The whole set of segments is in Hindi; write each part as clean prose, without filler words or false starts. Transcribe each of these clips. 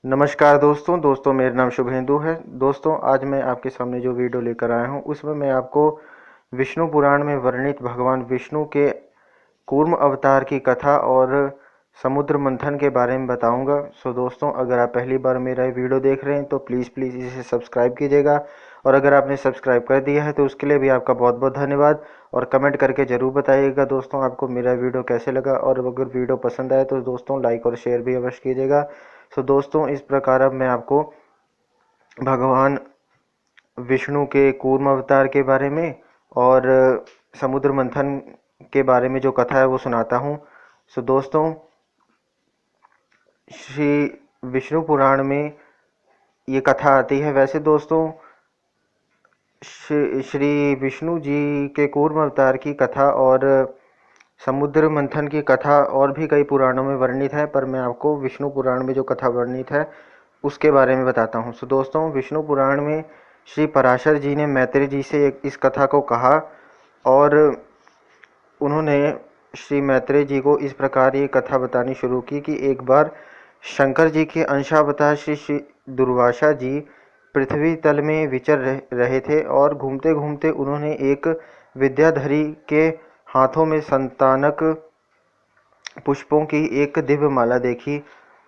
नमस्कार दोस्तों मेरा नाम शुभेंदु है। दोस्तों आज मैं आपके सामने जो वीडियो लेकर आया हूँ उसमें मैं आपको विष्णु पुराण में वर्णित भगवान विष्णु के कूर्म अवतार की कथा और समुद्र मंथन के बारे में बताऊंगा। सो दोस्तों अगर आप पहली बार मेरा ये वीडियो देख रहे हैं तो प्लीज़ इसे सब्सक्राइब कीजिएगा, और अगर आपने सब्सक्राइब कर दिया है तो उसके लिए भी आपका बहुत बहुत धन्यवाद। और कमेंट करके ज़रूर बताइएगा दोस्तों आपको मेरा वीडियो कैसे लगा, और अगर वीडियो पसंद आए तो दोस्तों लाइक और शेयर भी अवश्य कीजिएगा। सो दोस्तों इस प्रकार अब मैं आपको भगवान विष्णु के कूर्म अवतार के बारे में और समुद्र मंथन के बारे में जो कथा है वो सुनाता हूँ। सो दोस्तों श्री विष्णु पुराण में ये कथा आती है। वैसे दोस्तों श्री विष्णु जी के कूर्म अवतार की कथा और समुद्र मंथन की कथा और भी कई पुराणों में वर्णित है, पर मैं आपको विष्णु पुराण में जो कथा वर्णित है उसके बारे में बताता हूँ। सो दोस्तों विष्णु पुराण में श्री पराशर जी ने मैत्री जी से इस कथा को कहा, और उन्होंने श्री मैत्रेय जी को इस प्रकार ये कथा बतानी शुरू की कि एक बार शंकर जी के अंशावतार श्री दुर्वासा जी पृथ्वी तल में विचर रहे थे, और घूमते घूमते उन्होंने एक विद्याधरी के हाथों में संतानक पुष्पों की एक दिव्य माला देखी,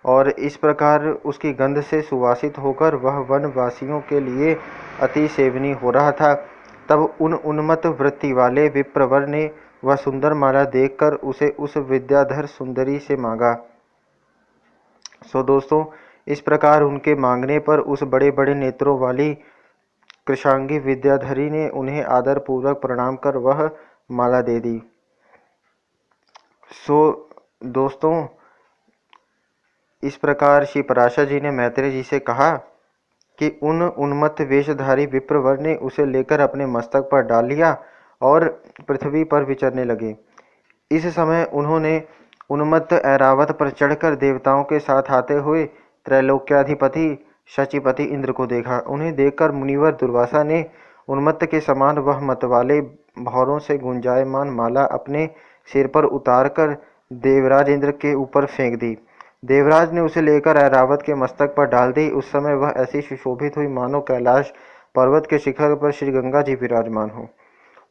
और इस प्रकार उसकी गंध से सुवासित होकर वह वनवासियों के लिए अति सेवनीय हो रहा था। तब उन उन्मत्त वृत्ति वाले विप्रवर ने वह सुंदर माला देखकर उसे उस विद्याधर सुंदरी से मांगा। सो दोस्तों इस प्रकार उनके मांगने पर उस बड़े बड़े नेत्रों वाली कृशांगी विद्याधरी ने उन्हें आदर पूर्वक प्रणाम कर वह माला दे दी। सो दोस्तों इस प्रकार श्री पराशर जी ने मैत्रेय जी से कहा कि उन उन्मत्त वेशधारी विप्रवर ने उसे लेकर अपने मस्तक पर डाल लिया और पृथ्वी पर विचरने लगे। इस समय उन्होंने उन्मत्त ऐरावत पर चढ़कर देवताओं के साथ आते हुए त्रैलोक्याधिपति शचीपति इंद्र को देखा। उन्हें देखकर मुनिवर दुर्वासा ने उन्मत्त के समान वह मतवाले भौरों से गुंजायमान माला अपने सिर पर उतारकर देवराज इंद्र के ऊपर फेंक दी। देवराज ने उसे लेकर ऐरावत के मस्तक पर डाल दी। उस समय वह ऐसी सुशोभित हुई मानो कैलाश पर्वत के शिखर पर श्री गंगा जी विराजमान हो।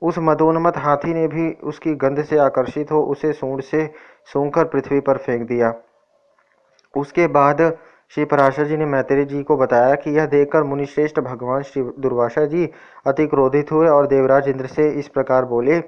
उस मदोन्मत्त हाथी ने भी उसकी गंध से आकर्षित हो उसे सूंड से सूंघकर पृथ्वी पर फेंक दिया। उसके बाद श्री पराशर जी ने मैत्रेय जी को बताया कि यह देखकर मुनिश्रेष्ठ भगवान श्री दुर्वासा जी अति क्रोधित हुए और देवराज इंद्र से इस प्रकार बोले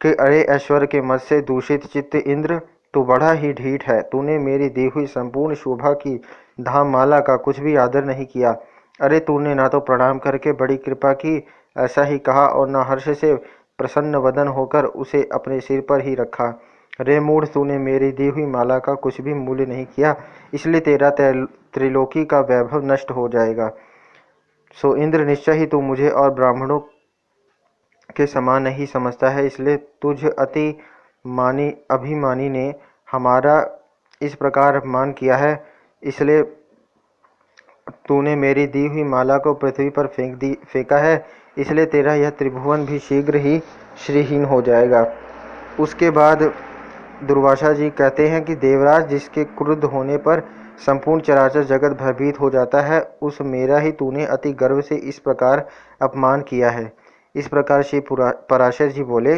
कि अरे ऐश्वर्य के मद से दूषित चित्त इंद्र, तू बड़ा ही ढीठ है। तूने मेरी दी हुई संपूर्ण शोभा की धाम माला का कुछ भी आदर नहीं किया। अरे तूने ना तो प्रणाम करके बड़ी कृपा की ऐसा ही कहा, और न हर्ष से प्रसन्न वदन होकर उसे अपने सिर पर ही रखा। रे मूढ़, तूने मेरी दी हुई माला का कुछ भी मूल्य नहीं किया, इसलिए तेरा त्रिलोकी का वैभव नष्ट हो जाएगा। सो इंद्र, निश्चय ही तू मुझे और ब्राह्मणों के समान नहीं समझता है, इसलिए तुझ अति मानी अभिमानी ने हमारा इस प्रकार अपमान किया है। इसलिए तूने मेरी दी हुई माला को पृथ्वी पर फेंका है, इसलिए तेरा यह त्रिभुवन भी शीघ्र ही श्रीहीन हो जाएगा। उसके बाद दुर्वासा जी कहते हैं कि देवराज, जिसके क्रुद्ध होने पर संपूर्ण चराचर जगत भयभीत हो जाता है, उस मेरा ही तूने अति गर्व से इस प्रकार अपमान किया है। इस प्रकार श्री पराशर जी बोले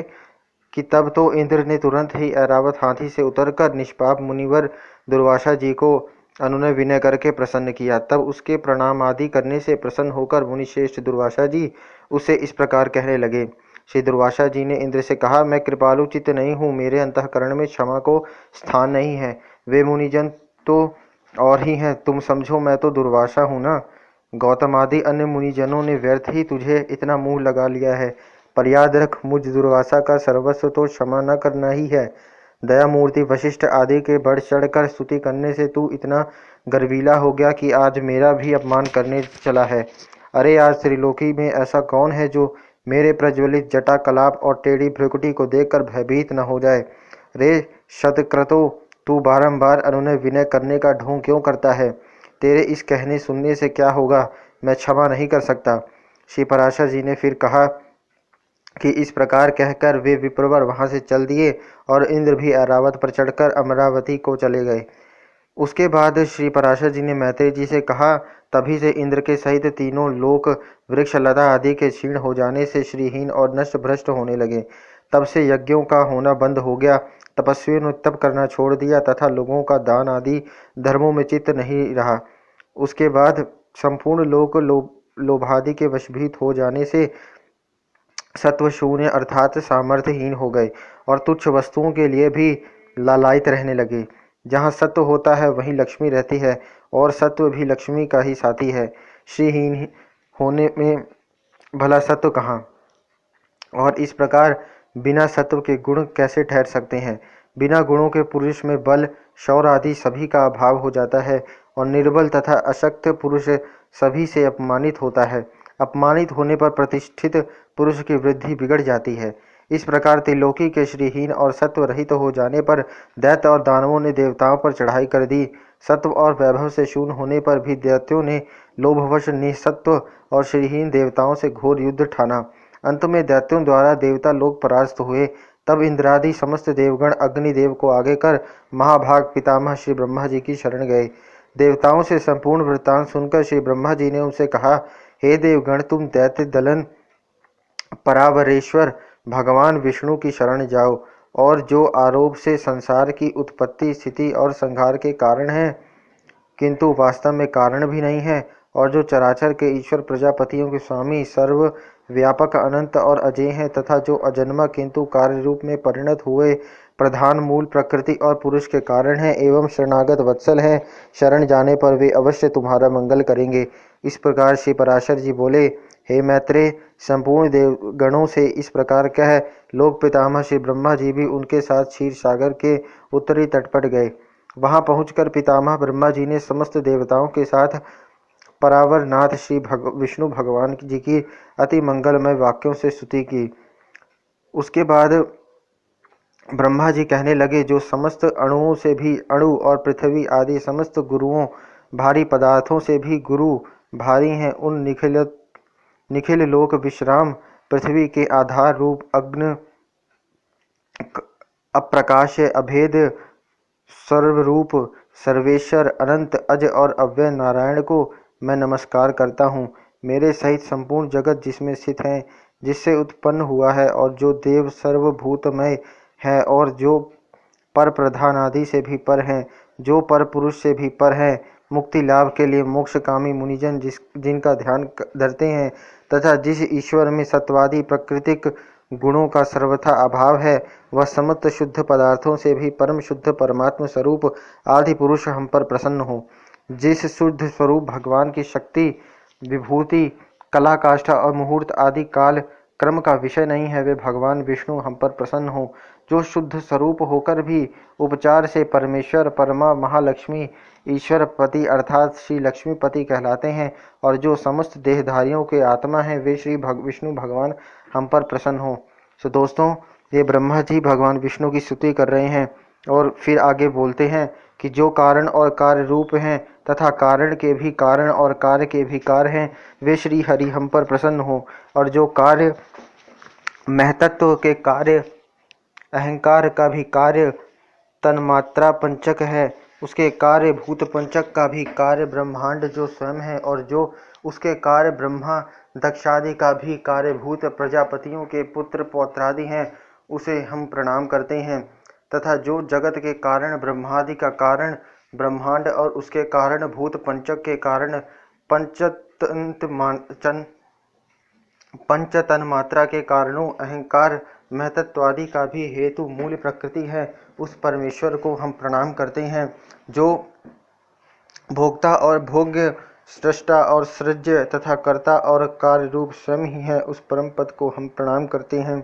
कि तब तो इंद्र ने तुरंत ही ऐरावत हाथी से उतरकर निष्पाप मुनिवर दुर्वासा जी को अनुनय विनय करके प्रसन्न किया। तब उसके प्रणाम आदि करने से प्रसन्न होकर मुनिश्रेष्ठ दुर्वासा जी उससे इस प्रकार कहने लगे। श्री दुर्वासा जी ने इंद्र से कहा, मैं कृपालु चित्त नहीं हूँ, मेरे अंतःकरण में क्षमा को स्थान नहीं है। वे मुनिजन तो और ही हैं, तुम समझो मैं तो दुर्वासा हूँ ना। गौतम आदि अन्य मुनिजनों ने व्यर्थ ही तुझे इतना मुंह लगा लिया है, पर याद रख, मुझ दुर्वासा का सर्वस्व तो क्षमा न करना ही है। दया मूर्ति वशिष्ठ आदि के बढ़ चढ़कर स्तुति करने से तू इतना गर्वीला हो गया कि आज मेरा भी अपमान करने चला है। अरे आज त्रिलोकी में ऐसा कौन है जो मेरे प्रज्वलित जटा कलाप और टेढ़ी भ्रुकुटी को देखकर भयभीत न हो जाए। रे शतक्रतो, तू बारंबार अनुनय विनय करने का ढोंग क्यों करता है? तेरे इस कहने सुनने से क्या होगा, मैं क्षमा नहीं कर सकता। श्री पराशर जी ने फिर कहा कि इस प्रकार कहकर वे विप्रवर वहां से चल दिए, और इंद्र भी ऐरावत पर चढ़कर अमरावती को चले गए। उसके बाद श्री पराशर जी ने मैत्रेय जी से कहा, तभी से इंद्र के सहित तीनों लोक वृक्ष लता आदि के क्षीण हो जाने से श्रीहीन और नष्ट भ्रष्ट होने लगे। तब से यज्ञों का होना बंद हो गया, तपस्वियों ने तप करना छोड़ दिया तथा लोगों का दान आदि धर्मों में चित्त नहीं रहा। उसके बाद संपूर्ण लोक लोभादि के वशभूत हो जाने से सत्व शून्य अर्थात सामर्थ्यहीन हो गए और तुच्छ वस्तुओं के लिए भी लालायित रहने लगे। जहाँ सत्व होता है वहीं लक्ष्मी रहती है और सत्व भी लक्ष्मी का ही साथी है। श्रीहीन होने में भला सत्व कहाँ। और इस प्रकार बिना सत्व के गुण कैसे ठहर सकते हैं। बिना गुणों के पुरुष में बल शौर्य आदि सभी का अभाव हो जाता है और निर्बल तथा अशक्त पुरुष सभी से अपमानित होता है। अपमानित होने पर प्रतिष्ठित पुरुष की वृद्धि बिगड़ जाती है। इस प्रकार त्रिलोकी के श्रीहीन और सत्व रहित हो जाने पर दैत्य और दानवों ने देवताओं पर चढ़ाई कर दी। सत्व और वैभव से शून्य होने पर भी दैत्यों ने लोभवश निसत्व और श्रीहीन देवताओं से घोर युद्ध ठाना। अंत में दैत्यों द्वारा देवता लोग परास्त हुए। तब इंद्रादि समस्त देवगण अग्निदेव को आगे कर महाभाग पितामह श्री ब्रह्मा जी की शरण गए। देवताओं से संपूर्ण वृत्तांत सुनकर श्री ब्रह्मा जी ने उनसे कहा, हे देवगण, तुम दैत्य दलन परावरेश्वर भगवान विष्णु की शरण जाओ और जो आरोप से संसार की उत्पत्ति स्थिति और संहार के कारण है किंतु वास्तव में कारण भी नहीं है, और जो चराचर के ईश्वर प्रजापतियों के स्वामी सर्व व्यापक अनंत और अजय हैं तथा जो अजन्मा किंतु कार्य रूप में परिणत हुए प्रधान मूल प्रकृति और पुरुष के कारण हैं एवं शरणागत वत्सल हैं, शरण जाने पर वे अवश्य तुम्हारा मंगल करेंगे। इस प्रकार श्री पराशर जी बोले, हे मैत्रेय, संपूर्ण देवगणों से इस प्रकार कह लोक पितामह श्री ब्रह्मा जी भी उनके साथ क्षीर सागर के उत्तरी तट पर गए। वहां पहुंचकर पितामह ब्रह्मा जी ने समस्त देवताओं के साथ परावर नाथ श्री विष्णु भगवान जी की अति मंगलमय वाक्यों से स्तुति की। उसके बाद ब्रह्मा जी कहने लगे, जो समस्त अणुओं से भी अणु और पृथ्वी आदि समस्त गुरुओं भारी पदार्थों से भी गुरु भारी हैं, उन निखिल लोक विश्राम पृथ्वी के आधार रूप अग्नि अप्रकाश्य अभेद सर्वरूप सर्वेश्वर अनंत अज और अव्यय नारायण को मैं नमस्कार करता हूँ। मेरे सहित संपूर्ण जगत जिसमें स्थित है, जिससे उत्पन्न हुआ है और जो देव सर्वभूतमय है और जो पर प्रधान आदि से भी पर हैं, जो पर पुरुष से भी पर हैं, मुक्ति लाभ के लिए मोक्षकामी मुनिजन जिनका ध्यान धरते हैं तथा जिस ईश्वर में सत्वादि प्राकृतिक गुणों का सर्वथा अभाव है, वह समस्त शुद्ध पदार्थों से भी परम शुद्ध परमात्म स्वरूप आदि पुरुष हम पर प्रसन्न हो। जिस शुद्ध स्वरूप भगवान की शक्ति विभूति कला काष्ठा और मुहूर्त आदि काल क्रम का विषय नहीं है, वे भगवान विष्णु हम पर प्रसन्न हो। जो शुद्ध स्वरूप होकर भी उपचार से परमेश्वर परमा महालक्ष्मी ईश्वर पति अर्थात श्री लक्ष्मीपति कहलाते हैं और जो समस्त देहधारियों के आत्मा हैं, वे श्री विष्णु भगवान हम पर प्रसन्न हो। तो दोस्तों, ये ब्रह्मा जी भगवान विष्णु की स्तुति कर रहे हैं और फिर आगे बोलते हैं कि जो कारण और कार्य रूप हैं तथा कारण के भी कारण और कार्य के भी कार्य हैं, वे श्री हरि हम पर प्रसन्न हो। और जो कार्य महतत्व के कार्य अहंकार का भी कार्य तन्मात्रा पंचक है, उसके कार्य भूत पंचक का भी कार्य ब्रह्मांड जो स्वयं है और जो उसके कार्य ब्रह्मा दक्षादि का भी कार्य भूत प्रजापतियों के पुत्र पौत्रादि हैं, उसे हम प्रणाम करते हैं। तथा जो जगत के कारण ब्रह्मादि का कारण ब्रह्मांड और उसके कारण भूत पंचक के कारण पंचतन मात्रा के कारणों अहंकार महतत्वादि का भी हेतु मूल प्रकृति है, उस परमेश्वर को हम प्रणाम करते हैं। जो भोक्ता और भोग्य सृष्टा और सृज्य तथा कर्ता और कार्य रूप स्वयं ही है, उस परम पद को हम प्रणाम करते हैं।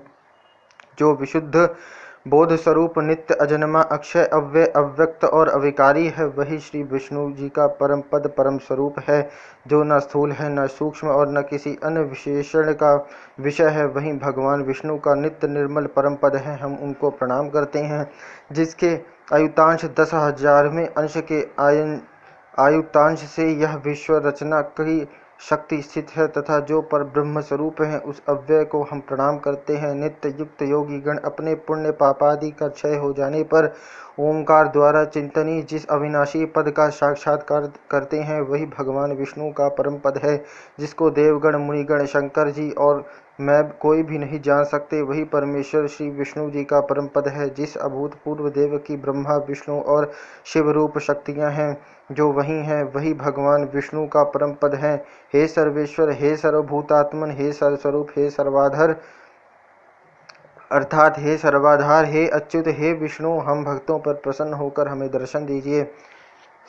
जो विशुद्ध बोध स्वरूप नित्य अजन्मा अक्षय अव्यय अव्यक्त और अविकारी है, वही श्री विष्णु जी का परम पद परम स्वरूप है। जो न स्थूल है न सूक्ष्म और न किसी अन्य विशेषण का विषय है, वही भगवान विष्णु का नित्य निर्मल परम पद है, हम उनको प्रणाम करते हैं। जिसके आयुतांश 10,000वें अंश के आयुतांश से यह विश्व रचना की शक्ति स्थित है तथा जो पर ब्रह्म स्वरूप है, उस अव्यय को हम प्रणाम करते हैं। नित्य युक्त योगी गण अपने पुण्य पापादि का क्षय हो जाने पर ओंकार द्वारा चिंतनीय जिस अविनाशी पद का साक्षात्कार करते हैं वही भगवान विष्णु का परम पद है, जिसको देवगण, मुनिगण, शंकर जी और मैं कोई भी नहीं जान सकते। वही परमेश्वर श्री विष्णु जी का परम पद है। जिस अभूतपूर्व देव की ब्रह्मा, विष्णु और शिव रूप शक्तियां हैं, जो वही हैं, वही भगवान विष्णु का परम पद है। हे सर्वेश्वर, हे सर्वभूतात्मन, हे सर्वस्वरूप, हे सर्वाधर अर्थात हे सर्वाधार, हे अच्युत, हे विष्णु, हम भक्तों पर प्रसन्न होकर हमें दर्शन दीजिए।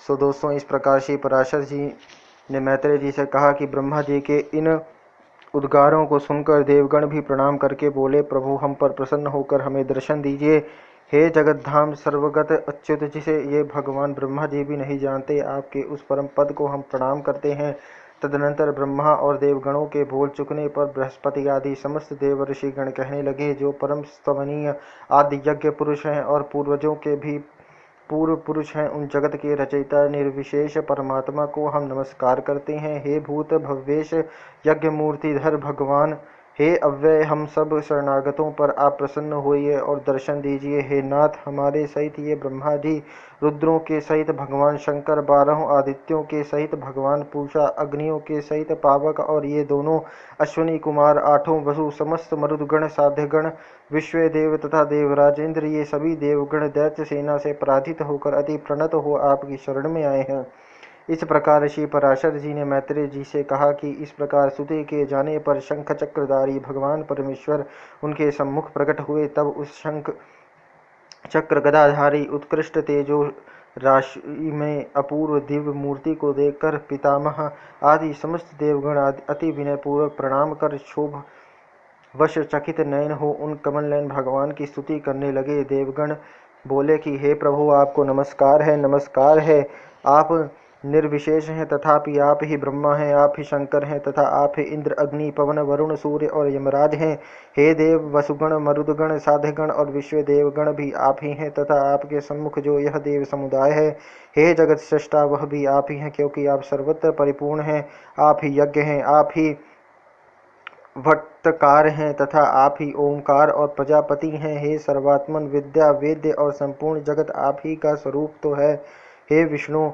सो दोस्तों, इस प्रकार श्री पराशर जी ने मैत्रेय जी से कहा कि ब्रह्मा जी के इन उद्गारों को सुनकर देवगण भी प्रणाम करके बोले, प्रभु हम पर प्रसन्न होकर हमें दर्शन दीजिए। हे जगतधाम सर्वगत अच्युत, जिसे ये भगवान ब्रह्मा जी भी नहीं जानते, आपके उस परम पद को हम प्रणाम करते हैं। तदनंतर ब्रह्मा और देवगणों के बोल चुकने पर बृहस्पति आदि समस्त देवर्षि गण कहने लगे, जो परम स्तवनीय आदि यज्ञ पुरुष हैं और पूर्वजों के भी पूर्व पुरुष हैं, उन जगत के रचयिता निर्विशेष परमात्मा को हम नमस्कार करते हैं। हे भूत भव्येश यज्ञ मूर्तिधर भगवान, हे अव्यय, हम सब शरणागतों पर आप प्रसन्न होइए और दर्शन दीजिए। हे नाथ, हमारे सहित ये ब्रह्मा जी, रुद्रों के सहित भगवान शंकर, 12 आदित्यों के सहित भगवान पूषा, अग्नियों के सहित पावक और ये दोनों अश्विनी कुमार, 8 वसु, समस्त मरुदगण, साध्यगण, विश्वदेव तथा देवराजेंद्र, ये सभी देवगण दैत्य सेना से पराजित होकर अति प्रणत हो आपकी शरण में आए हैं। इस प्रकार श्री पराशर जी ने मैत्रेय जी से कहा कि इस प्रकार स्तुति किए जाने पर शंख चक्रधारी भगवान परमेश्वर उनके सम्मुख प्रकट हुए। तब उस शंख चक्र गदाधारी उत्कृष्ट तेजो राशि में अपूर्व दिव्य मूर्ति को देखकर पितामह आदि समस्त देवगण अति विनयपूर्वक प्रणाम कर क्षोभ वश चकित नयन हो उन कमल नयन भगवान की स्तुति करने लगे। देवगण बोले कि हे प्रभु, आपको नमस्कार है, नमस्कार है। आप निर्विशेष हैं, तथापि आप ही ब्रह्मा हैं, आप ही शंकर हैं, तथा आप ही इंद्र, अग्नि, पवन, वरुण, सूर्य और यमराज हैं। हे देव, वसुगण, मरुदगण, साध्यगण और विश्व देवगण भी आप ही हैं, तथा आपके सम्मुख जो यह देव समुदाय है, हे जगत सृष्टा, वह भी आप ही हैं, क्योंकि आप सर्वत्र परिपूर्ण हैं। आप ही यज्ञ हैं, आप ही भट्टकार हैं, तथा आप ही ओंकार और प्रजापति हैं। हे सर्वात्मन, विद्या, वेद्य और संपूर्ण जगत आप ही का स्वरूप तो है। हे विष्णु,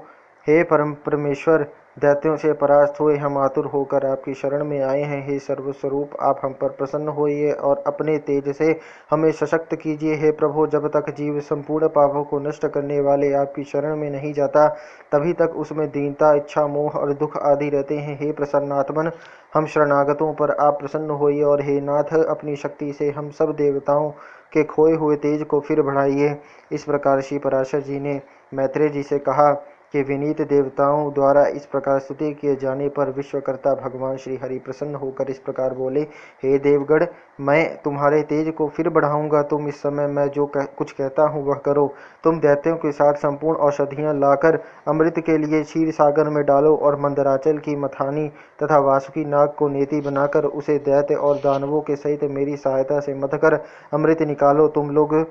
हे परम परमेश्वर, दैत्यों से परास्त हुए हम आतुर होकर आपकी शरण में आए हैं। हे सर्वस्वरूप, आप हम पर प्रसन्न होइए और अपने तेज से हमें सशक्त कीजिए। हे प्रभु, जब तक जीव संपूर्ण पापों को नष्ट करने वाले आपकी शरण में नहीं जाता, तभी तक उसमें दीनता, इच्छा, मोह और दुख आदि रहते हैं। हे प्रसन्नात्मन, हम शरणागतों पर आप प्रसन्न होइए और हे नाथ, अपनी शक्ति से हम सब देवताओं के खोए हुए तेज को फिर बढ़ाइए। इस प्रकार श्री पराशर जी ने मैत्रेय जी से कहा कि विनीत देवताओं द्वारा इस प्रकार स्तुति किए जाने पर विश्वकर्ता भगवान श्री हरि प्रसन्न होकर इस प्रकार बोले, हे देवगण, मैं तुम्हारे तेज को फिर बढ़ाऊंगा। तुम इस समय मैं जो कुछ कहता हूँ वह करो। तुम दैत्यों के साथ संपूर्ण औषधियाँ लाकर अमृत के लिए क्षीर सागर में डालो और मंदराचल की मथानी तथा वासुकी नाग को नेति बनाकर उसे दैत्य और दानवों के सहित मेरी सहायता से मथकर अमृत निकालो। तुम लोग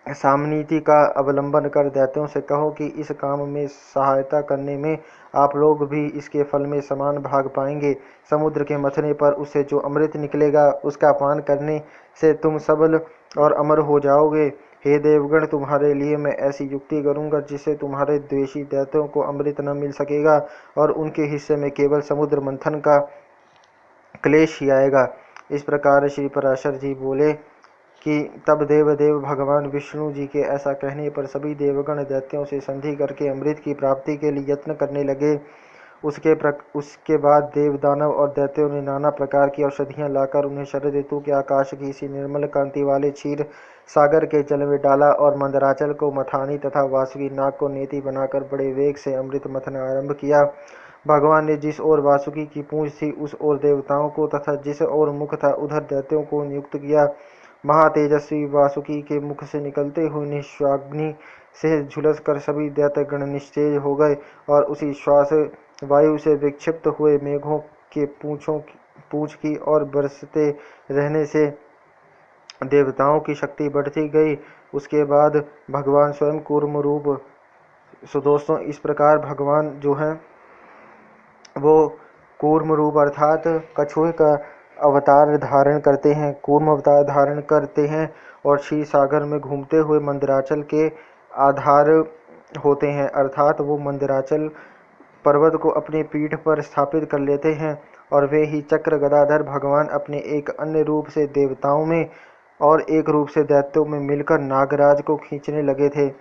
सामनीति का अवलंबन कर दैत्यों से कहो कि इस काम में सहायता करने में आप लोग भी इसके फल में समान भाग पाएंगे। समुद्र के मथने पर उससे जो अमृत निकलेगा, उसका पान करने से तुम सबल और अमर हो जाओगे। हे देवगण, तुम्हारे लिए मैं ऐसी युक्ति करूंगा जिससे तुम्हारे द्वेषी दैत्यों को अमृत न मिल सकेगा और उनके हिस्से में केवल समुद्र मंथन का क्लेश ही आएगा। इस प्रकार श्री पराशर जी बोले कि तब देव भगवान विष्णु जी के ऐसा कहने पर सभी देवगण दैत्यों से संधि करके अमृत की प्राप्ति के लिए यत्न करने लगे। उसके बाद देव, दानव और दैत्यों ने नाना प्रकार की औषधियाँ लाकर उन्हें शरद ऋतु के आकाश की सी निर्मल कांति वाले क्षीर सागर के जल में डाला और मंदराचल को मथानी तथा वासुकी नाग को नेति बनाकर बड़े वेग से अमृत मथन आरंभ किया। भगवान ने जिस ओर वासुकी की पूंछ थी उस ओर देवताओं को तथा जिस ओर मुख था उधर दैत्यों को नियुक्त किया। महातेजस्वी वासुकी के मुख से निकलते हुए निश्वाग्नि से झुलस कर सभी दैत्यगण निस्तेज हो गए और उसी श्वास वायु से विक्षिप्त हुए मेघों के पूंछ की ओर बरसते रहने से देवताओं की शक्ति बढ़ती गई। उसके बाद भगवान स्वयं कूर्म रूप। सो दोस्तों, इस प्रकार भगवान जो हैं वो कूर्म रूप अर्थात कछुए का अवतार धारण करते हैं, कूर्म अवतार धारण करते हैं और क्षीर सागर में घूमते हुए मंदराचल के आधार होते हैं, अर्थात वो मंदराचल पर्वत को अपनी पीठ पर स्थापित कर लेते हैं और वे ही चक्र गदाधर भगवान अपने एक अन्य रूप से देवताओं में और एक रूप से दैत्यों में मिलकर नागराज को खींचने लगे थे।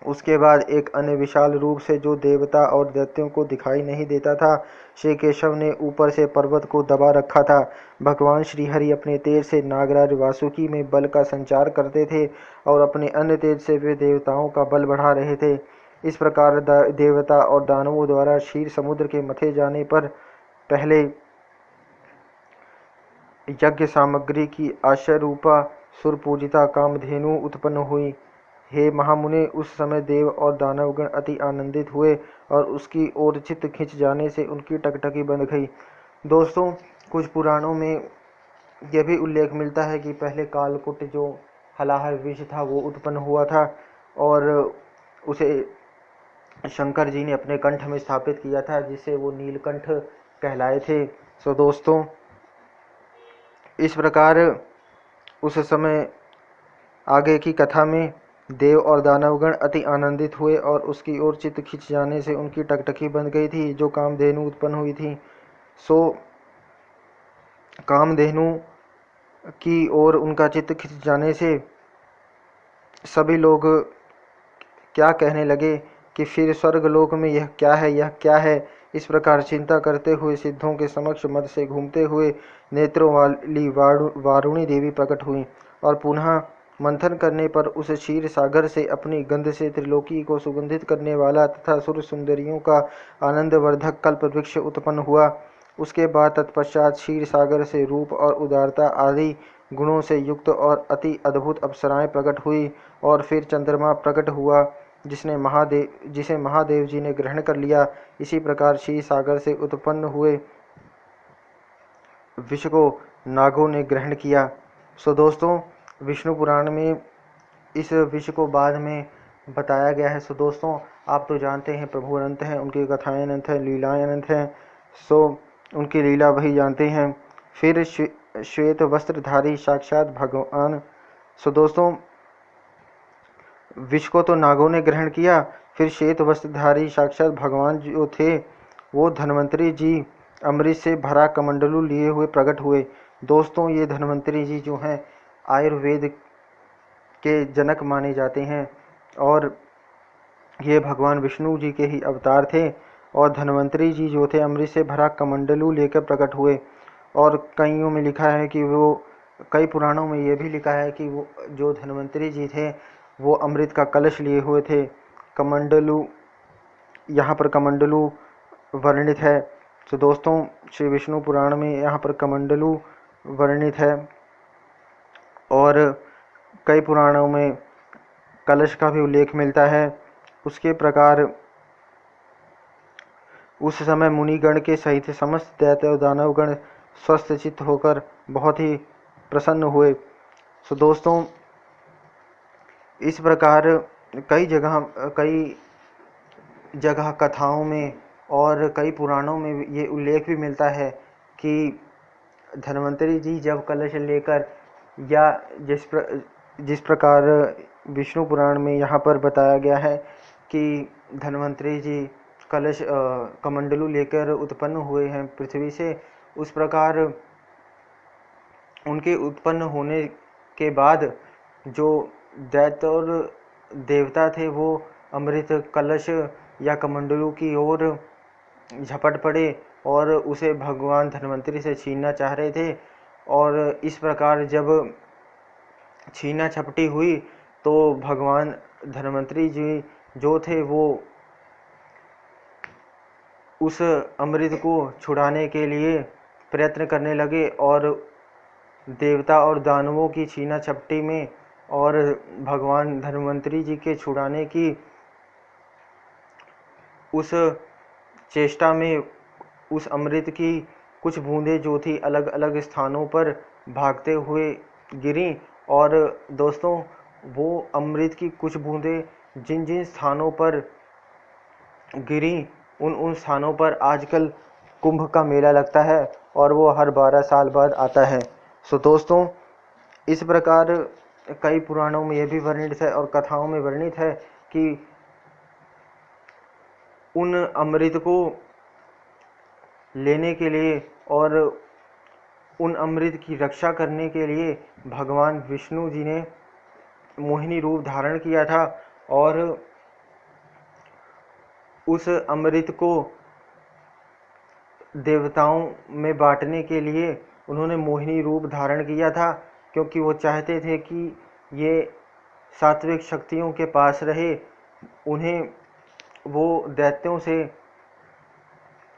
उसके बाद एक अन्य विशाल रूप से जो देवता और दैत्यों को दिखाई नहीं देता था, श्री केशव ने ऊपर से पर्वत को दबा रखा था। भगवान श्रीहरि अपने तेज से नागराज वासुकी में बल का संचार करते थे और अपने अन्य तेज से वे देवताओं का बल बढ़ा रहे थे। इस प्रकार देवता और दानवों द्वारा क्षीर समुद्र के मथे जाने पर पहले यज्ञ सामग्री की आश्चर्यरूपा सुरपूजिता कामधेनु उत्पन्न हुई। हे महामुने, उस समय देव और दानवगण अति आनंदित हुए और उसकी ओर चित्त खिंच जाने से उनकी टकटकी बंध गई। दोस्तों, कुछ पुराणों में यह भी उल्लेख मिलता है कि पहले कालकुट जो हलाहल विष था वो उत्पन्न हुआ था और उसे शंकर जी ने अपने कंठ में स्थापित किया था, जिससे वो नीलकंठ कहलाए थे। सो दोस्तों, इस प्रकार उस समय आगे की कथा में देव और दानवगण अति आनंदित हुए और उसकी ओर चित्त खिंच जाने से उनकी टकटकी बंध गई थी, जो कामधेनु उत्पन्न हुई थी। सो कामधेनु की ओर उनका चित्त खिंच जाने से सभी लोग क्या कहने लगे कि फिर स्वर्गलोक में यह क्या है, यह क्या है। इस प्रकार चिंता करते हुए सिद्धों के समक्ष मद से घूमते हुए नेत्रों वाली वारुणी देवी प्रकट हुई और पुनः मंथन करने पर उस क्षीर सागर से अपनी गंध से त्रिलोकी को सुगंधित करने वाला तथा सुर सुंदरियों का आनंदवर्धक कल्प वृक्ष उत्पन्न हुआ। उसके बाद तत्पश्चात क्षीर सागर से रूप और उदारता आदि गुणों से युक्त और अति अद्भुत अप्सराएं प्रकट हुई और फिर चंद्रमा प्रकट हुआ, जिसे महादेव जी ने ग्रहण कर लिया। इसी प्रकार क्षीर सागर से उत्पन्न हुए विष को नागों ने ग्रहण किया। सो दोस्तों, विष्णु पुराण में इस विष को बाद में बताया गया है। सो दोस्तों, आप तो जानते हैं प्रभु अनंत हैं, उनकी कथाएं अनंत हैं, लीलाएं अनंत हैं। सो उनकी लीला वही जानते हैं। फिर श्वेत वस्त्रधारी साक्षात भगवान। सो दोस्तों, विष को तो नागों ने ग्रहण किया, फिर श्वेत वस्त्रधारी साक्षात भगवान जो थे वो धन्वंतरी जी अमृत से भरा कमंडलू लिए हुए प्रकट हुए। दोस्तों, ये धन्वंतरी जी जो हैं आयुर्वेद के जनक माने जाते हैं और ये भगवान विष्णु जी के ही अवतार थे। और धन्वंतरी जी जो थे अमृत से भरा कमंडलू लेकर प्रकट हुए। और कईयों में लिखा है कि वो, कई पुराणों में ये भी लिखा है कि वो जो धन्वंतरी जी थे वो अमृत का कलश लिए हुए थे। कमंडलू, यहाँ पर कमंडलू वर्णित है। तो दोस्तों, श्री विष्णु पुराण में यहाँ पर कमंडलू वर्णित है और कई पुराणों में कलश का भी उल्लेख मिलता है। उसके प्रकार उस समय मुनिगण के सहित समस्त दैत्य और दानवगण स्वस्थ चित्त होकर बहुत ही प्रसन्न हुए। सो दोस्तों, इस प्रकार कई जगह कथाओं में और कई पुराणों में ये उल्लेख भी मिलता है कि धन्वंतरी जी जब कलश लेकर, या जिस प्रकार विष्णु पुराण में यहाँ पर बताया गया है कि धन्वंतरी जी कलश कमंडलू लेकर उत्पन्न हुए हैं पृथ्वी से, उस प्रकार उनके उत्पन्न होने के बाद जो दैत्य और देवता थे वो अमृत कलश या कमंडलू की ओर झपट पड़े और उसे भगवान धन्वंतरी से छीनना चाह रहे थे। और इस प्रकार जब छीना झपटी हुई तो भगवान धन्वंतरी जी जो थे वो उस अमृत को छुड़ाने के लिए प्रयत्न करने लगे और देवता और दानवों की छीना झपटी में और भगवान धन्वंतरी जी के छुड़ाने की उस चेष्टा में उस अमृत की कुछ बूंदें जो थी अलग अलग स्थानों पर भागते हुए गिरी। और दोस्तों, वो अमृत की कुछ बूंदें जिन जिन स्थानों पर गिरी उन स्थानों पर आजकल कुंभ का मेला लगता है और वो हर 12 साल बाद आता है। सो दोस्तों, इस प्रकार कई पुराणों में यह भी वर्णित है और कथाओं में वर्णित है कि उन अमृत को लेने के लिए और उन अमृत की रक्षा करने के लिए भगवान विष्णु जी ने मोहिनी रूप धारण किया था और उस अमृत को देवताओं में बांटने के लिए उन्होंने मोहिनी रूप धारण किया था, क्योंकि वो चाहते थे कि ये सात्विक शक्तियों के पास रहे, उन्हें वो दैत्यों से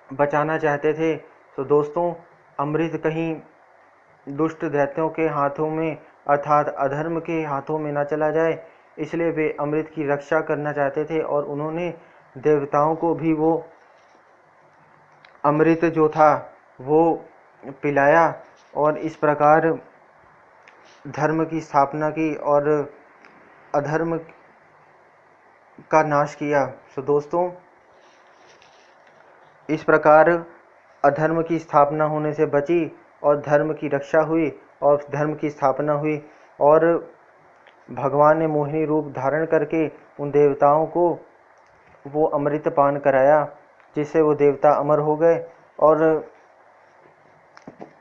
बचाना चाहते थे। तो दोस्तों, अमृत कहीं दुष्ट दैत्यों के हाथों में अर्थात अधर्म के हाथों में न चला जाए, इसलिए वे अमृत की रक्षा करना चाहते थे और उन्होंने देवताओं को भी वो अमृत जो था वो पिलाया और इस प्रकार धर्म की स्थापना की और अधर्म का नाश किया। तो दोस्तों, इस प्रकार अधर्म की स्थापना होने से बची और धर्म की रक्षा हुई और धर्म की स्थापना हुई और भगवान ने मोहिनी रूप धारण करके उन देवताओं को वो अमृत पान कराया, जिससे वो देवता अमर हो गए। और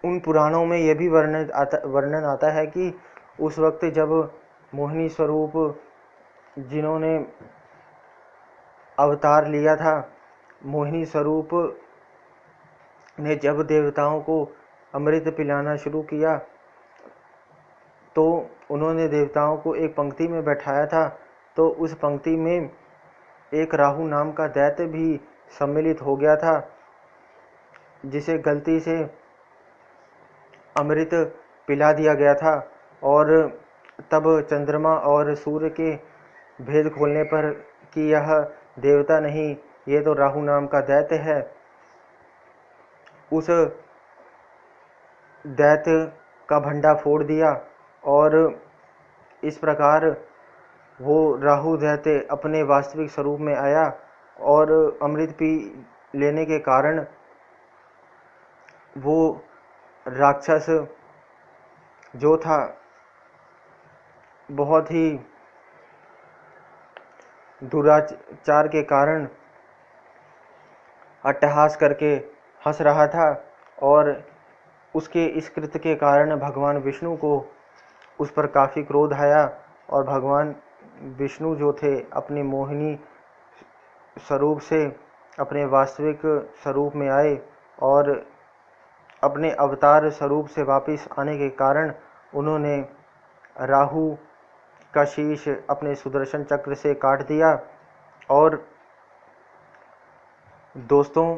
उन पुराणों में यह भी वर्णन आता है कि उस वक्त जब मोहिनी स्वरूप जिन्होंने अवतार लिया था, मोहिनी स्वरूप ने जब देवताओं को अमृत पिलाना शुरू किया तो उन्होंने देवताओं को एक पंक्ति में बैठाया था। तो उस पंक्ति में एक राहु नाम का दैत्य भी सम्मिलित हो गया था, जिसे गलती से अमृत पिला दिया गया था। और तब चंद्रमा और सूर्य के भेद खोलने पर कि यह देवता नहीं, ये तो राहु नाम का दैत्य है, उस दैत्य का भंडा फोड़ दिया और इस प्रकार वो राहु दैत्य अपने वास्तविक स्वरूप में आया और अमृत पी लेने के कारण वो राक्षस जो था बहुत ही दुराचार के कारण अट्टहास करके हंस रहा था और उसके इस कृत्य के कारण भगवान विष्णु को उस पर काफ़ी क्रोध आया और भगवान विष्णु जो थे अपनी मोहिनी स्वरूप से अपने वास्तविक स्वरूप में आए और अपने अवतार स्वरूप से वापस आने के कारण उन्होंने राहु का शीश अपने सुदर्शन चक्र से काट दिया। और दोस्तों,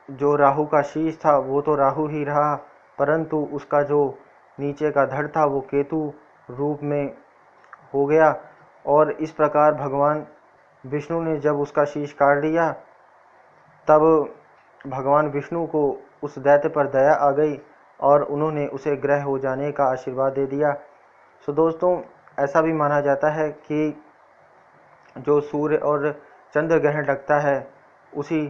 जो राहु का शीश था वो तो राहु ही रहा, परंतु उसका जो नीचे का धड़ था वो केतु रूप में हो गया। और इस प्रकार भगवान विष्णु ने जब उसका शीश काट दिया तब भगवान विष्णु को उस दैत्य पर दया आ गई और उन्होंने उसे ग्रह हो जाने का आशीर्वाद दे दिया। सो दोस्तों, ऐसा भी माना जाता है कि जो सूर्य और चंद्र ग्रहण लगता है उसी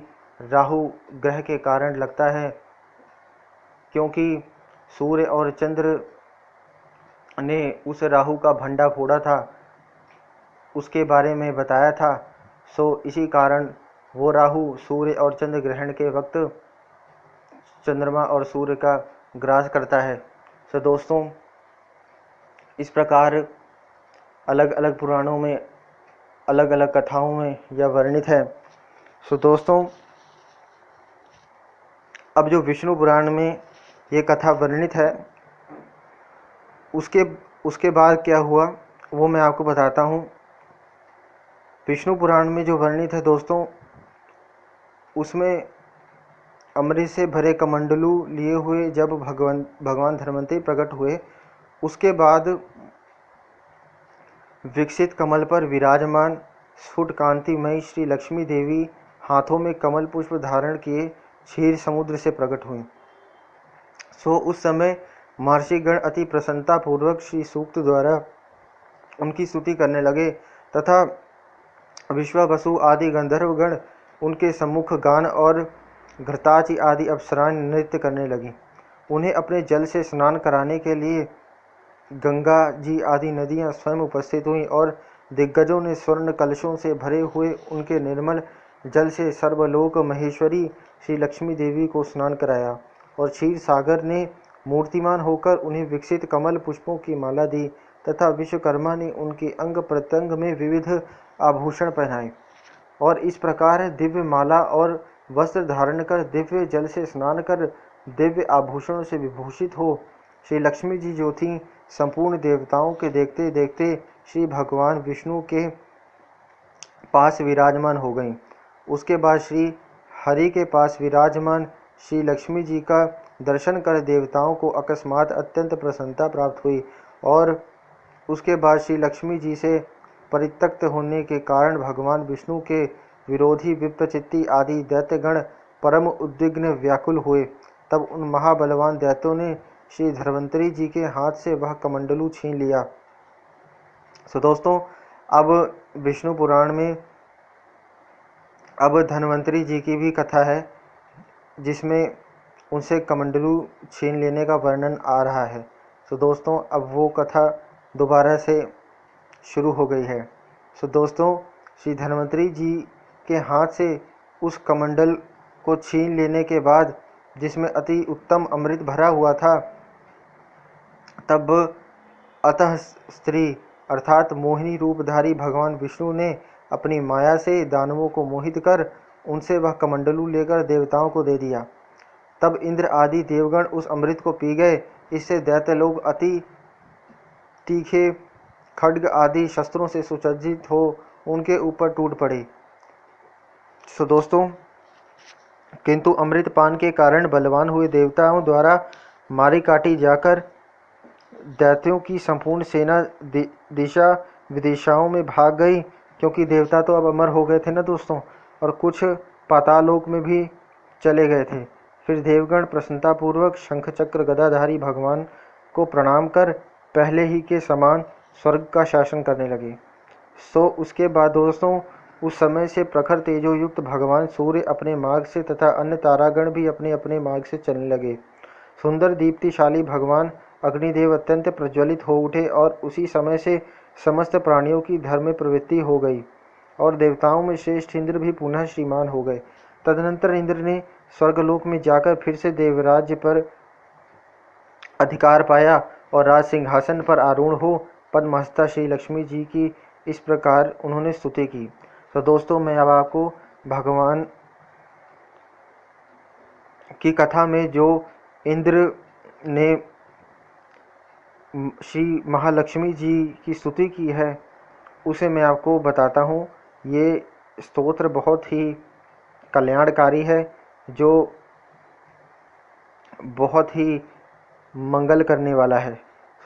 राहु ग्रह के कारण लगता है, क्योंकि सूर्य और चंद्र ने उस राहु का भंडा फोड़ा था, उसके बारे में बताया था। सो इसी कारण वो राहु सूर्य और चंद्र ग्रहण के वक्त चंद्रमा और सूर्य का ग्रास करता है। सो दोस्तों, इस प्रकार अलग अलग पुराणों में अलग अलग कथाओं में यह वर्णित है। सो दोस्तों, अब जो विष्णु पुराण में ये कथा वर्णित है उसके बाद क्या हुआ वो मैं आपको बताता हूँ। विष्णु पुराण में जो वर्णित है दोस्तों, उसमें अमृत से भरे कमंडलू लिए हुए जब भगवान धन्वंतरि प्रकट हुए, उसके बाद विकसित कमल पर विराजमान स्फुट कांतिमयी श्री लक्ष्मी देवी हाथों में कमल पुष्प धारण किए क्षीर समुद्र से प्रकट हुई। सो उस समय महर्षिगण अति प्रसन्नता पूर्वक श्री सूक्त द्वारा उनकी स्तुति करने लगे तथा विश्वावसु आदि गंधर्वगण उनके सम्मुख गान और घृताचि आदि अप्सराएं नृत्य करने लगी। उन्हें अपने जल से स्नान कराने के लिए गंगा जी आदि नदियां स्वयं उपस्थित हुईं और दिग्गजों ने स्वर्ण कलशों से भरे हुए उनके निर्मल जल से सर्वलोक महेश्वरी श्री लक्ष्मी देवी को स्नान कराया और क्षीर सागर ने मूर्तिमान होकर उन्हें विकसित कमल पुष्पों की माला दी तथा विश्वकर्मा ने उनके अंग प्रत्यंग में विविध आभूषण पहनाए और इस प्रकार दिव्य माला और वस्त्र धारण कर दिव्य जल से स्नान कर दिव्य आभूषणों से विभूषित हो श्री लक्ष्मी जी जो थीं संपूर्ण देवताओं के देखते देखते श्री भगवान विष्णु के पास विराजमान हो गईं। उसके बाद श्री हरि के पास विराजमान श्री लक्ष्मी जी का दर्शन कर देवताओं को अकस्मात अत्यंत प्रसन्नता प्राप्त हुई और उसके बाद श्री लक्ष्मी जी से परित्यक्त होने के कारण भगवान विष्णु के विरोधी विप्रचित्ति आदि दैत्यगण परम उद्विग्न व्याकुल हुए। तब उन महाबलवान दैत्यों ने श्री धन्वंतरी जी के हाथ से वह कमंडलू छीन लिया। सो दोस्तों, अब विष्णु पुराण में अब धन्वंतरी जी की भी कथा है जिसमें उनसे कमंडलू छीन लेने का वर्णन आ रहा है। सो दोस्तों, अब वो कथा दोबारा से शुरू हो गई है। सो दोस्तों, श्री धन्वंतरी जी के हाथ से उस कमंडल को छीन लेने के बाद जिसमें अति उत्तम अमृत भरा हुआ था, तब अतः स्त्री अर्थात मोहिनी रूपधारी भगवान विष्णु ने अपनी माया से दानवों को मोहित कर उनसे वह कमंडलू लेकर देवताओं को दे दिया। तब इंद्र आदि देवगण उस अमृत को पी गए। इससे दैत्य लोग अति तीखे खड्ग आदि शस्त्रों से सुसज्जित हो उनके ऊपर टूट पड़े। सो दोस्तों, किंतु अमृत पान के कारण बलवान हुए देवताओं द्वारा मारी काटी जाकर दैत्यों की संपूर्ण सेना दिशा विदिशाओं में भाग गई, क्योंकि देवता तो अब अमर हो गए थे ना दोस्तों, और कुछ पातालोक में भी चले गए थे। फिर देवगण प्रसन्नतापूर्वक शंख चक्र गदाधारी भगवान को प्रणाम कर पहले ही के समान स्वर्ग का शासन करने लगे। सो उसके बाद दोस्तों, उस समय से प्रखर तेजोयुक्त भगवान सूर्य अपने मार्ग से तथा अन्य तारागण भी अपने अपने मार्ग से चलने लगे। सुंदर दीप्तिशाली भगवान अग्निदेव अत्यंत प्रज्वलित हो उठे और उसी समय से समस्त प्राणियों की धर्म प्रवृत्ति हो गई और देवताओं में श्रेष्ठ इंद्र भी पुनः श्रीमान हो गए। तदनंतर इंद्र ने स्वर्गलोक में जाकर फिर से देवराज्य पर अधिकार पाया और राज सिंहासन पर आरूढ़ हो पद्महस्ता श्री लक्ष्मी जी की इस प्रकार उन्होंने स्तुति की। तो दोस्तों, मैं अब आपको भगवान की कथा में जो इंद्र ने श्री महालक्ष्मी जी की स्तुति की है उसे मैं आपको बताता हूँ। ये स्तोत्र बहुत ही कल्याणकारी है, जो बहुत ही मंगल करने वाला है।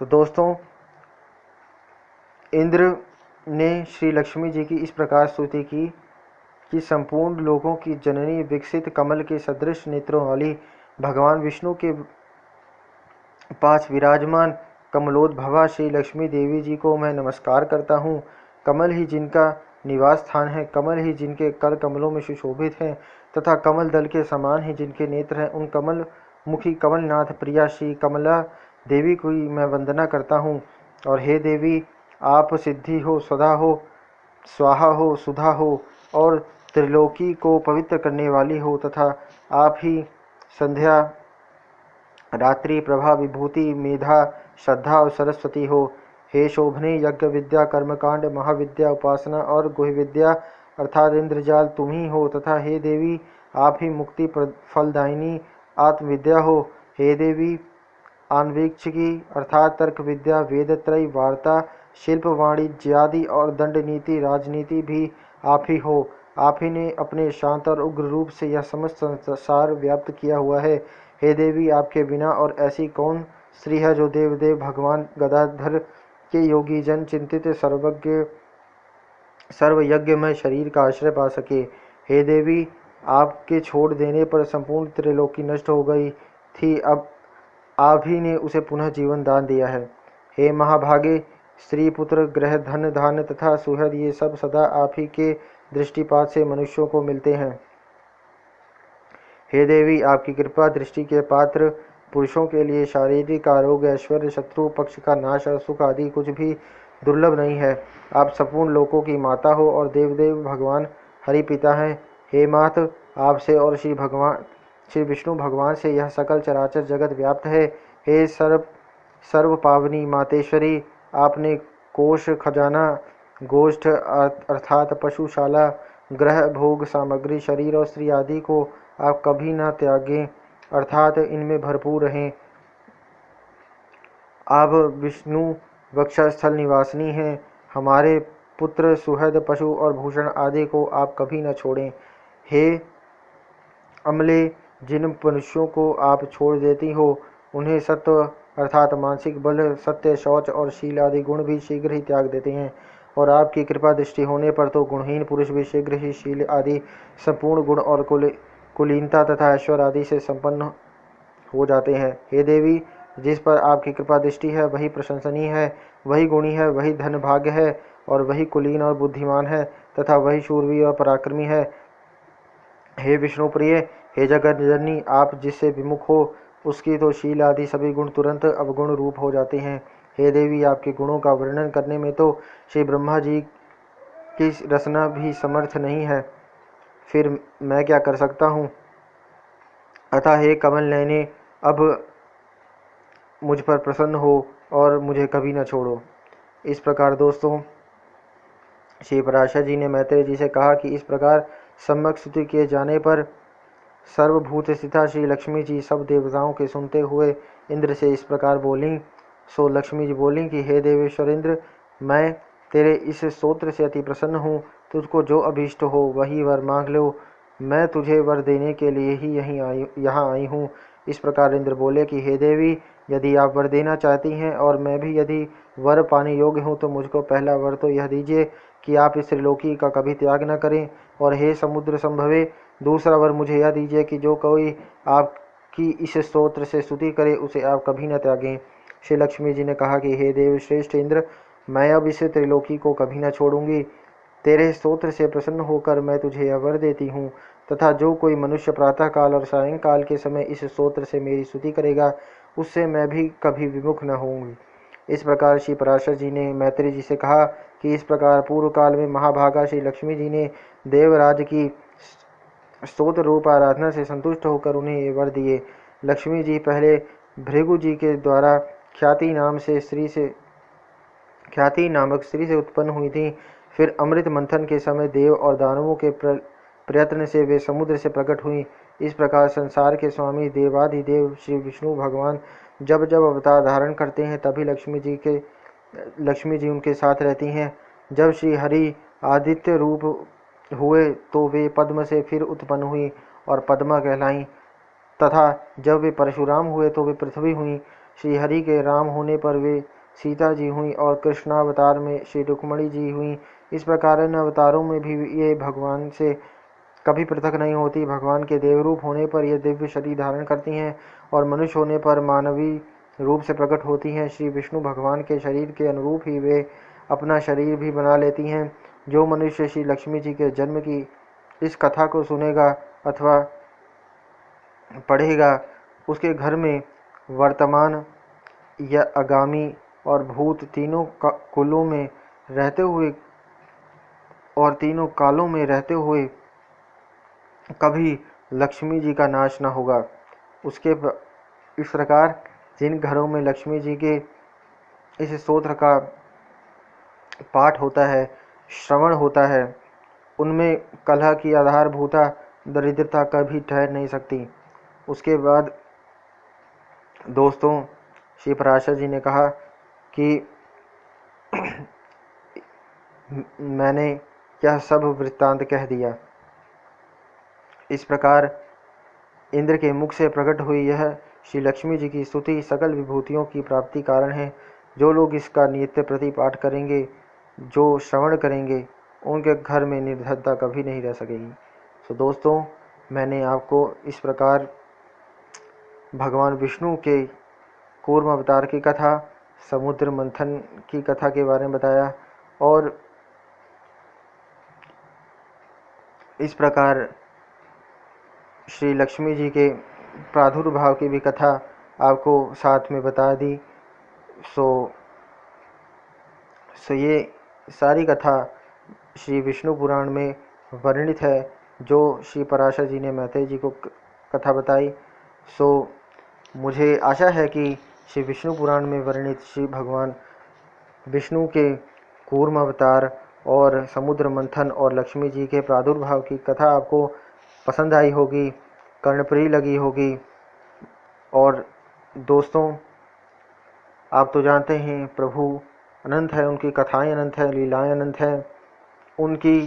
तो दोस्तों, इंद्र ने श्री लक्ष्मी जी की इस प्रकार स्तुति की कि संपूर्ण लोगों की जननी विकसित कमल के सदृश नेत्रों वाली भगवान विष्णु के पास विराजमान कमलोद्भवा श्री लक्ष्मी देवी जी को मैं नमस्कार करता हूँ। कमल ही जिनका निवास स्थान है, कमल ही जिनके कर कमलों में सुशोभित हैं तथा कमल दल के समान ही जिनके नेत्र हैं, उन कमल मुखी कमलनाथ प्रिया श्री कमला देवी को ही मैं वंदना करता हूँ। और हे देवी, आप सिद्धि हो, सदा हो, स्वाहा हो, सुधा हो और त्रिलोकी को पवित्र करने वाली हो तथा आप ही संध्या, रात्रि, प्रभा, विभूति, मेधा, श्रद्धा और सरस्वती हो। हे शोभने यज्ञ विद्या, कर्मकांड, महाविद्या, उपासना और गुह विद्या अर्थात इंद्रजाल तुम ही हो तथा हे देवी, आप ही मुक्ति फलदायिनी आत्मविद्या हो। हे देवी, आन्वीक्षिकी अर्थात तर्क विद्या, वेदत्रय, वार्ता, शिल्प, वाणिज्यादि और दंड नीति, राजनीति भी आप ही हो। आप ही ने अपने शांत और उग्र रूप से यह समस्त संसार व्याप्त किया हुआ है। हे देवी, आपके बिना और ऐसी कौन स्त्री है जो देवदेव भगवान गदाधर के योगी जन चिंतित सर्वज्ञ सर्वयज्ञ में शरीर का आश्रय पा सके। हे देवी, आपके छोड़ देने पर संपूर्ण त्रिलोकी नष्ट हो गई थी, अब आप ही ने उसे पुनः जीवन दान दिया है। हे महाभागे, स्त्री, पुत्र, ग्रह, धन, धान्य तथा सुहृद ये सब सदा आप ही के दृष्टिपात से मनुष्यों को मिलते हैं। हे देवी, आपकी कृपा दृष्टि के पात्र पुरुषों के लिए शारीरिक आरोग्य, ऐश्वर्य, शत्रु पक्ष का नाश और सुख आदि कुछ भी दुर्लभ नहीं है। आप संपूर्ण लोकों की माता हो और देवदेव भगवान हरि पिता हैं। हे मात, आपसे और श्री विष्णु भगवान से यह सकल चराचर जगत व्याप्त है। हे सर्व पावनी मातेश्वरी, आपने कोष, खजाना, गोष्ठ अर्थात पशुशाला, ग्रह, भोग सामग्री, शरीर और स्त्री आदि को आप कभी न त्यागें, अर्थात इनमें भरपूर रहें। आप विष्णु वक्षस्थल निवासिनी हैं। हमारे पुत्र, सुहृद, पशु और भूषण आदि को आप कभी न छोड़ें। हे अमले, जिन मनुष्यों को आप छोड़ देती हो उन्हें सत्व अर्थात मानसिक बल, सत्य, शौच और शील आदि गुण भी शीघ्र ही त्याग देते हैं, और आपकी कृपा दृष्टि होने पर तो गुणहीन पुरुष भी शीघ्र ही शील आदि संपूर्ण गुण और कुलीनता तथा ऐश्वर्य आदि से संपन्न हो जाते हैं। हे देवी, जिस पर आपकी कृपा दृष्टि है वही प्रशंसनीय है, वही गुणी है, वही धन भाग्य है, और वही कुलीन और बुद्धिमान है, तथा वही शूरवीर और पराक्रमी है। हे विष्णु प्रिय, हे जगत जननी, आप जिससे विमुख हो उसकी तो शील आदि सभी गुण तुरंत अवगुण रूप हो जाते हैं। हे देवी, आपके गुणों का वर्णन करने में तो श्री ब्रह्मा जी की रचना भी समर्थ नहीं है, फिर मैं क्या कर सकता हूँ। अतः हे कमल नयने, अब मुझ पर प्रसन्न हो और मुझे कभी न छोड़ो। इस प्रकार दोस्तों, श्री पराशर जी ने मैत्रेय जी से कहा कि इस प्रकार सम्यक स्तुति किए जाने पर सर्वभूत स्थिता श्री लक्ष्मी जी सब देवताओं के सुनते हुए इंद्र से इस प्रकार बोलीं। सो लक्ष्मी जी बोलीं कि हे देवेश्वर इंद्र, मैं तेरे इस स्तोत्र से अति प्रसन्न हूँ। तुझको जो अभीष्ट हो वही वर मांग लो, मैं तुझे वर देने के लिए ही यहाँ आई हूँ। इस प्रकार इंद्र बोले कि हे देवी, यदि आप वर देना चाहती हैं और मैं भी यदि वर पाने योग्य हूँ तो मुझको पहला वर तो यह दीजिए कि आप इस त्रिलोकी का कभी त्याग न करें, और हे समुद्र संभवे, दूसरा वर मुझे यह दीजिए कि जो कोई आपकी इस स्तोत्र से स्तुति करे उसे आप कभी न त्यागें। श्री लक्ष्मी जी ने कहा कि हे देव श्रेष्ठ इंद्र, मैं अब इस त्रिलोकी को कभी न छोड़ूंगी। तेरे स्तोत्र से प्रसन्न होकर मैं तुझे यह वर देती हूँ, तथा जो कोई मनुष्य प्रातःकाल और सायंकाल के समय इस स्तोत्र से मेरी स्तुति करेगा उससे मैं भी कभी विमुख न होंगी। इस प्रकार श्री पराशर जी ने मैत्रेय जी से कहा कि इस प्रकार पूर्व काल में महाभागा श्री लक्ष्मी जी ने देवराज की स्तोत्र रूप आराधना से संतुष्ट होकर उन्हें ये वर दिए। लक्ष्मी जी पहले भृगु जी के द्वारा ख्याति नामक स्त्री से उत्पन्न हुई थी। फिर अमृत मंथन के समय देव और दानवों के प्रयत्न से वे समुद्र से प्रकट हुई। इस प्रकार संसार के स्वामी देवाधिदेव श्री विष्णु भगवान जब जब अवतार धारण करते हैं तभी लक्ष्मी जी उनके साथ रहती हैं। जब श्री हरि आदित्य रूप हुए तो वे पद्म से फिर उत्पन्न हुई और पद्मा कहलाईं, तथा जब वे परशुराम हुए तो वे पृथ्वी हुई। श्री हरि के राम होने पर वे सीता जी हुई और कृष्णावतार में श्री रुक्मणी जी हुई। इस प्रकार इन अवतारों में भी ये भगवान से कभी पृथक नहीं होती। भगवान के देवरूप होने पर ये दिव्य शरीर धारण करती हैं और मनुष्य होने पर मानवीय रूप से प्रकट होती हैं। श्री विष्णु भगवान के शरीर के अनुरूप ही वे अपना शरीर भी बना लेती हैं। जो मनुष्य श्री लक्ष्मी जी के जन्म की इस कथा को सुनेगा अथवा पढ़ेगा उसके घर में वर्तमान या आगामी और भूत तीनों कुलों में रहते हुए और तीनों कालों में रहते हुए कभी लक्ष्मी जी का नाश न होगा। इस प्रकार जिन घरों में लक्ष्मी जी के इस स्तोत्र का पाठ होता है, श्रवण होता है, उनमें कलह की आधारभूता दरिद्रता कभी ठहर नहीं सकती। उसके बाद दोस्तों, श्री पराशर जी ने कहा कि मैंने यह सब वृत्तांत कह दिया। इस प्रकार इंद्र के मुख से प्रकट हुई यह श्री लक्ष्मी जी की स्तुति सकल विभूतियों की प्राप्ति कारण है। जो लोग इसका नित्य प्रति पाठ करेंगे, जो श्रवण करेंगे, उनके घर में निर्धनता कभी नहीं रह सकेगी। तो दोस्तों, मैंने आपको इस प्रकार भगवान विष्णु के कूर्म अवतार की कथा, समुद्र मंथन की कथा के बारे में बताया, और इस प्रकार श्री लक्ष्मी जी के प्रादुर्भाव की भी कथा आपको साथ में बता दी। सो ये सारी कथा श्री विष्णु पुराण में वर्णित है, जो श्री पराशर जी ने मैत्रेय जी को कथा बताई। सो मुझे आशा है कि श्री विष्णु पुराण में वर्णित श्री भगवान विष्णु के कूर्म अवतार और समुद्र मंथन और लक्ष्मी जी के प्रादुर्भाव की कथा आपको पसंद आई होगी, कर्णप्रिय लगी होगी। और दोस्तों, आप तो जानते हैं प्रभु अनंत है, उनकी कथाएं अनंत है, लीलाएं अनंत हैं। उनकी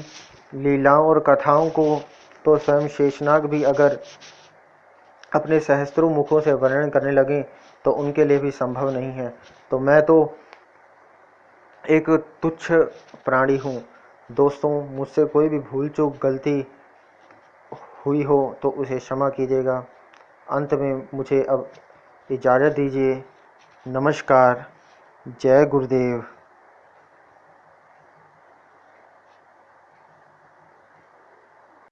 लीलाओं और कथाओं को तो स्वयं शेषनाग भी अगर अपने सहस्त्रों मुखों से वर्णन करने लगे तो उनके लिए भी संभव नहीं है। तो मैं तो एक तुच्छ प्राणी हूँ। दोस्तों, मुझसे कोई भी भूल चूक गलती हुई हो तो उसे क्षमा कीजिएगा। अंत में मुझे अब इजाज़त दीजिए। नमस्कार। जय गुरुदेव।